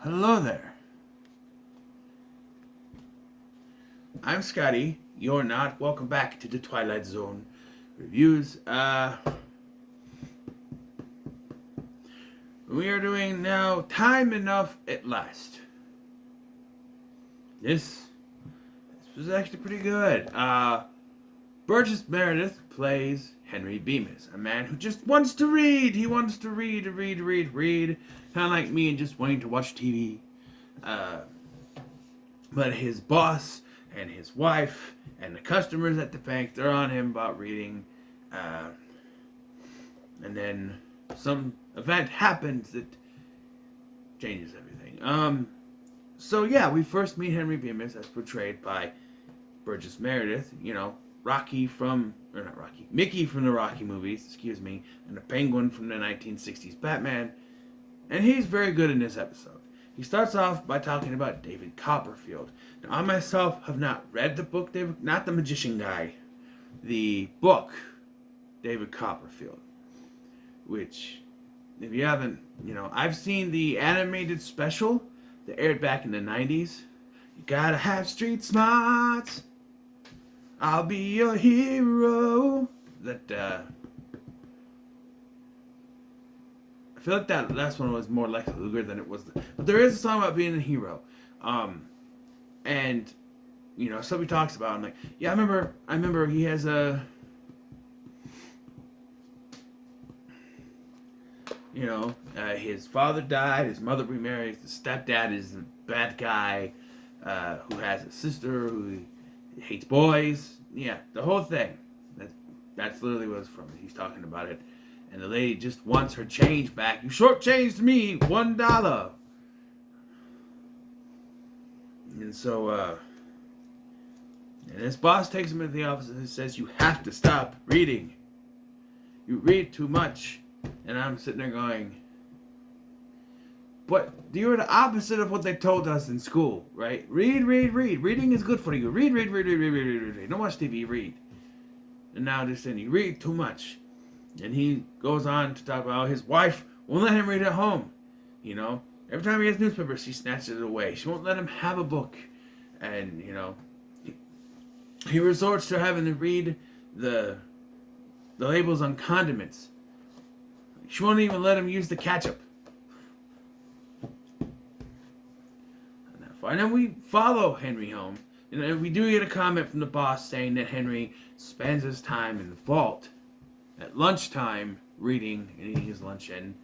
Hello there. I'm Scotty. You're not. Welcome back to the Twilight Zone reviews. We are doing now Time Enough at Last. This was actually pretty good. Burgess Meredith plays Henry Bemis, a man who just wants to read. He wants to read. Kind of like me and just wanting to watch TV. But his boss and his wife and the customers at the bank, they're on him about reading. And then some event happens that changes everything. So yeah, we first meet Henry Bemis as portrayed by Burgess Meredith. You know, Mickey from the Rocky movies, excuse me, and the Penguin from the 1960s Batman. And he's very good in this episode. He starts off by talking about David Copperfield. Now, I myself have not read the book, not the Magician Guy, the book, David Copperfield. Which, if you haven't, I've seen the animated special that aired back in the 90s. You gotta have street smarts. I'll be your hero. I feel like that last one was more Lex Luger than it was. But there is a song about being a hero. And, somebody talks about it. I'm like, yeah, I remember he has a... his father died, his mother remarried, his stepdad is the bad guy who has a sister who hates boys. Yeah, the whole thing. That's literally what it's from. He's talking about it. And the lady just wants her change back. You shortchanged me $1. And so, and his boss takes him into the office and says, you have to stop reading. You read too much. And I'm sitting there going, but you're the opposite of what they told us in school, right? Read. Reading is good for you. Read. Don't watch TV, read. And now they're saying you read too much. And he goes on to talk about how his wife won't let him read at home. Every time he has newspapers, she snatches it away. She won't let him have a book. And, he resorts to having to read the labels on condiments. She won't even let him use the ketchup. And then we follow Henry home. And we do get a comment from the boss saying that Henry spends his time in the vault at lunchtime reading and eating his lunch. And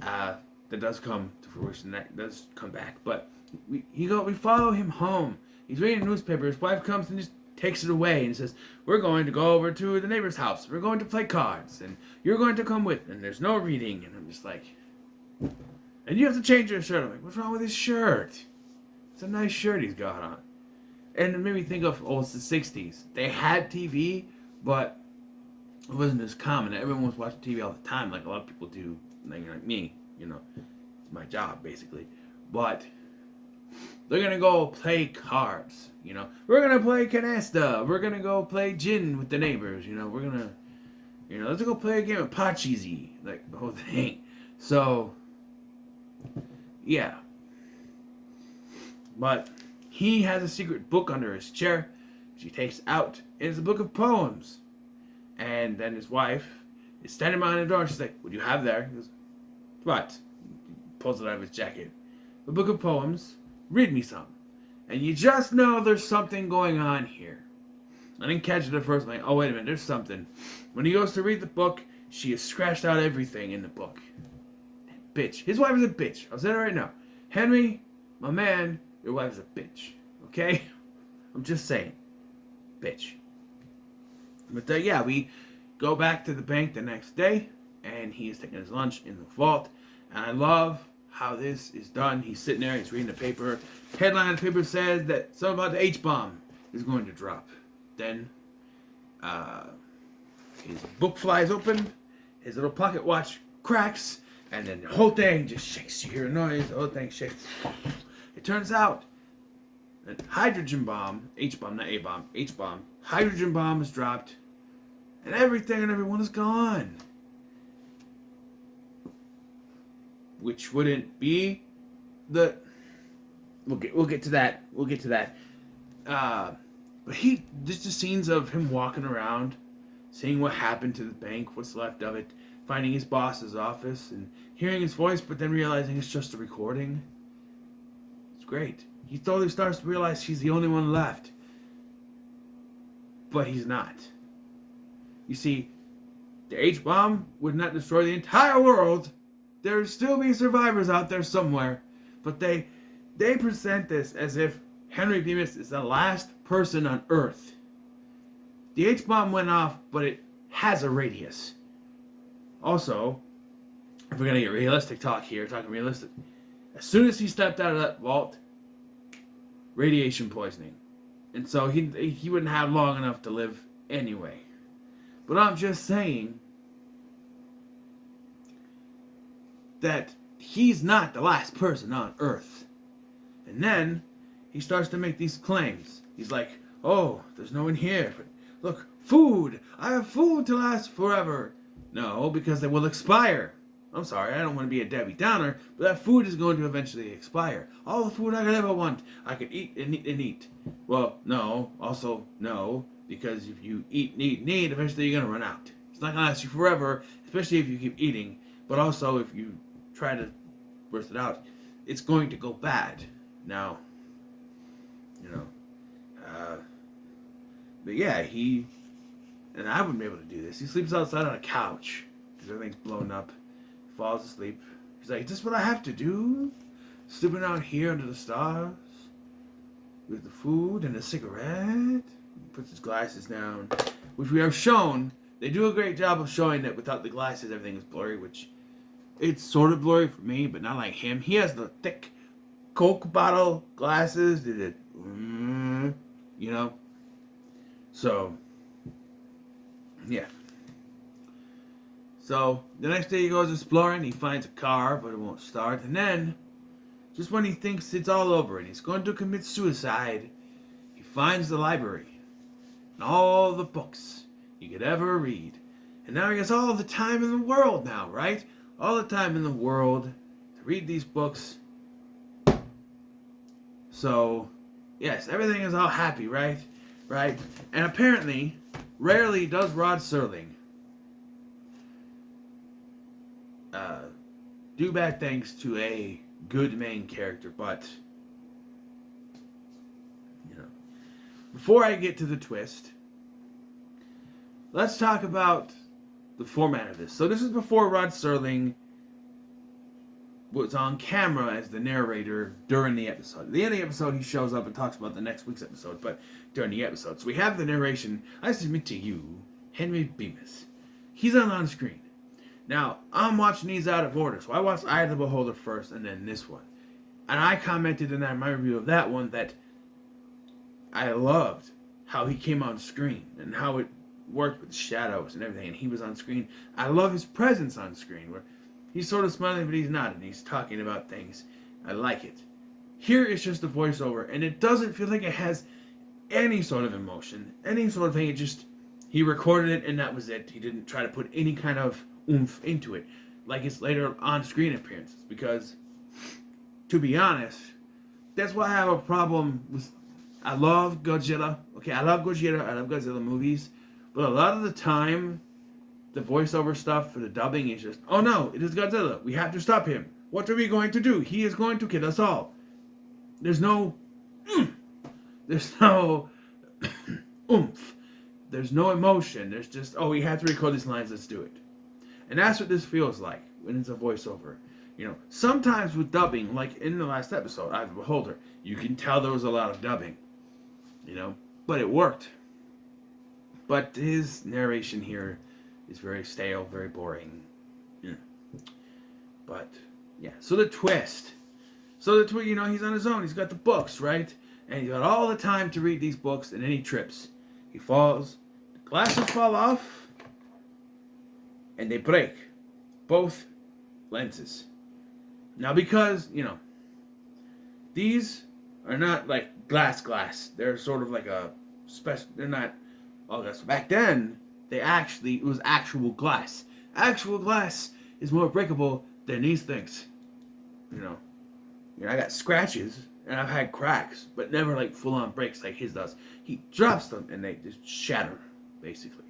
that does come to fruition. That does come back. But we follow him home. He's reading a newspaper. His wife comes and just takes it away and says, we're going to go over to the neighbor's house. We're going to play cards. And you're going to come with. And there's no reading. And I'm just like... And you have to change your shirt. I'm like, what's wrong with his shirt? It's a nice shirt he's got on. And it made me think of, it's the 60s. They had TV, but it wasn't as common. Everyone was watching TV all the time, like a lot of people do, like me. It's my job, basically. But... they're going to go play cards, We're going to play canasta. We're going to go play gin with the neighbors, We're going to, let's go play a game of Pachisi. Like, the whole thing. So, yeah. But he has a secret book under his chair. She takes out. It's a book of poems. And then his wife is standing behind the door. And she's like, what do you have there? He goes, what? He pulls it out of his jacket. A book of poems. Read me some. And you just know there's something going on here. I didn't catch it at first. I'm like, oh, wait a minute, there's something. When he goes to read the book, she has scratched out everything in the book. That bitch. His wife is a bitch. I'll say it right now. Henry, my man, your wife is a bitch. Okay? I'm just saying. Bitch. But yeah, we go back to the bank the next day, and he is taking his lunch in the vault. And I love how this is done. He's sitting there, he's reading the paper. Headline of the paper says that something about the H-bomb is going to drop. Then, his book flies open, his little pocket watch cracks, and then the whole thing just shakes. You hear a noise, the whole thing shakes. It turns out that hydrogen bomb, H-bomb, not A-bomb, H-bomb, hydrogen bomb is dropped, and everything and everyone is gone. Which wouldn't be the we'll get to that. We'll get to that. But just the scenes of him walking around, seeing what happened to the bank, what's left of it, finding his boss's office, and hearing his voice, but then realizing it's just a recording. It's great. He totally starts to realize he's the only one left. But he's not. You see, the H-bomb would not destroy the entire world. There would still be survivors out there somewhere. But they present this as if Henry Bemis is the last person on Earth. The H-bomb went off, but it has a radius. Also, if we're going to get realistic talking realistic, as soon as he stepped out of that vault, radiation poisoning. And so he wouldn't have long enough to live anyway. But I'm just saying that he's not the last person on Earth. And then he starts to make these claims. He's like, oh, there's no one here. But look, food. I have food to last forever. No, because they will expire. I'm sorry, I don't want to be a Debbie Downer, but that food is going to eventually expire. All the food I could ever want, I could eat and eat and eat. Well, no, also no, because if you eat, eventually you're going to run out. It's not going to last you forever, especially if you keep eating. But also, if you try to burst it out, it's going to go bad. Now, but yeah, and I wouldn't be able to do this. He sleeps outside on a couch because everything's blown up. Falls asleep. He's like, is this what I have to do? Sleeping out here under the stars with the food and a cigarette? He puts his glasses down, which we are shown. They do a great job of showing that without the glasses, everything is blurry, which it's sort of blurry for me, but not like him. He has the thick Coke bottle glasses that So, yeah. So, the next day he goes exploring, he finds a car, but it won't start, and then, just when he thinks it's all over and he's going to commit suicide, he finds the library, and all the books he could ever read. And now he has all the time in the world now, right? All the time in the world to read these books. So, yes, everything is all happy, right? Right? And apparently, rarely does Rod Serling do bad things to a good main character, but before I get to the twist, let's talk about the format of this. So this is before Rod Serling was on camera as the narrator during the episode. At the end of the episode, he shows up and talks about the next week's episode, but during the episode. So we have the narration. I submit to you, Henry Bemis. He's on screen. Now, I'm watching these out of order. So I watched Eye of the Beholder first and then this one. And I commented in my review of that one that I loved how he came on screen and how it worked with the shadows and everything. And he was on screen. I love his presence on screen where he's sort of smiling, but he's not. And he's talking about things. I like it. Here it's just a voiceover. And it doesn't feel like it has any sort of emotion. Any sort of thing. It just, he recorded it and that was it. He didn't try to put any kind of oomph into it. Like his later on-screen appearances. Because, to be honest, that's why I have a problem with... I love Godzilla. Okay, I love Gojira. I love Godzilla movies. But a lot of the time, the voiceover stuff for the dubbing is just, oh no, it is Godzilla. We have to stop him. What are we going to do? He is going to kill us all. There's no... There's no... oomph. There's no emotion. There's just, oh, we have to record these lines. Let's do it. And that's what this feels like when it's a voiceover. Sometimes with dubbing, like in the last episode, Eye of the Beholder, you can tell there was a lot of dubbing. But it worked. But his narration here is very stale, very boring. Yeah. But, yeah. So the twist. He's on his own. He's got the books, right? And he's got all the time to read these books, and then he trips. He falls. The glasses fall off. And they break. Both lenses. Now because, these are not like glass. They're sort of like a special, they're not all glass. Back then, it was actual glass. Actual glass is more breakable than these things. You know, I got scratches and I've had cracks, but never like full on breaks like his does. He drops them and they just shatter, basically.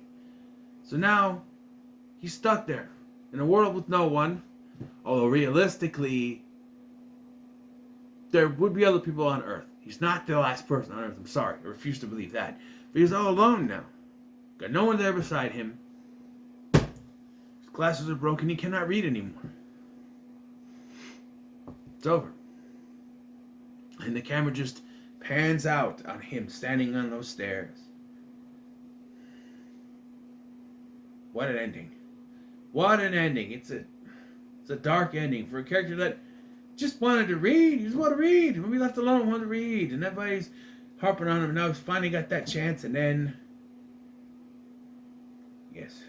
So now he's stuck there in a world with no one. Although realistically, there would be other people on Earth. He's not the last person on Earth. I'm sorry. I refuse to believe that. But he's all alone now. Got no one there beside him. His glasses are broken. He cannot read anymore. It's over. And the camera just pans out on him standing on those stairs. What an ending. What an ending. It's a dark ending for a character that just wanted to read. He just wanted to read. When we left alone, wanted to read. And everybody's harping on him. And now he's finally got that chance. And then, yes.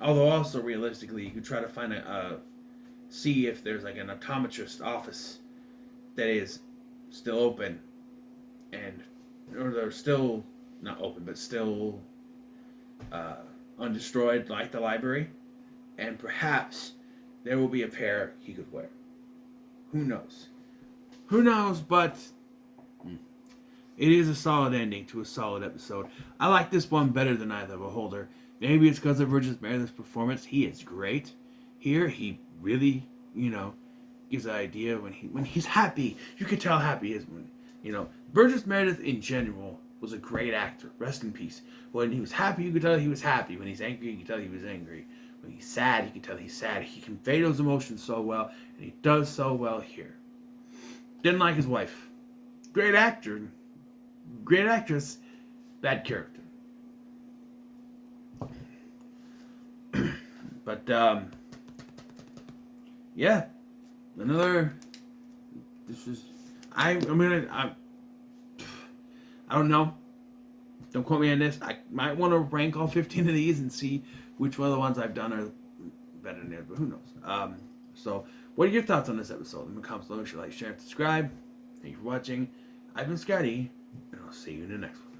Although also realistically, you could try to find see if there's like an optometrist office that is still open. Or they're still not open, but still undestroyed, like the library. And perhaps there will be a pair he could wear. Who knows? Who knows, but it is a solid ending to a solid episode. I like this one better than I, the Beholder. Maybe it's because of Burgess Meredith's performance. He is great. Here, he really, gives an idea when he's happy. You can tell how happy he is when, Burgess Meredith in general was a great actor. Rest in peace. When he was happy, you could tell he was happy. When he's angry, you could tell he was angry. When he's sad, you can tell he's sad. He conveyed those emotions so well, and he does so well here. Didn't like his wife. Great actor. Great actress. Bad character. But, yeah. This is... I don't know. Don't quote me on this. I might want to rank all 15 of these and see which one of the ones I've done are better than the other, but who knows? So, what are your thoughts on this episode? In the comments below, like, share, and subscribe. Thank you for watching. I've been Scotty, and I'll see you in the next one.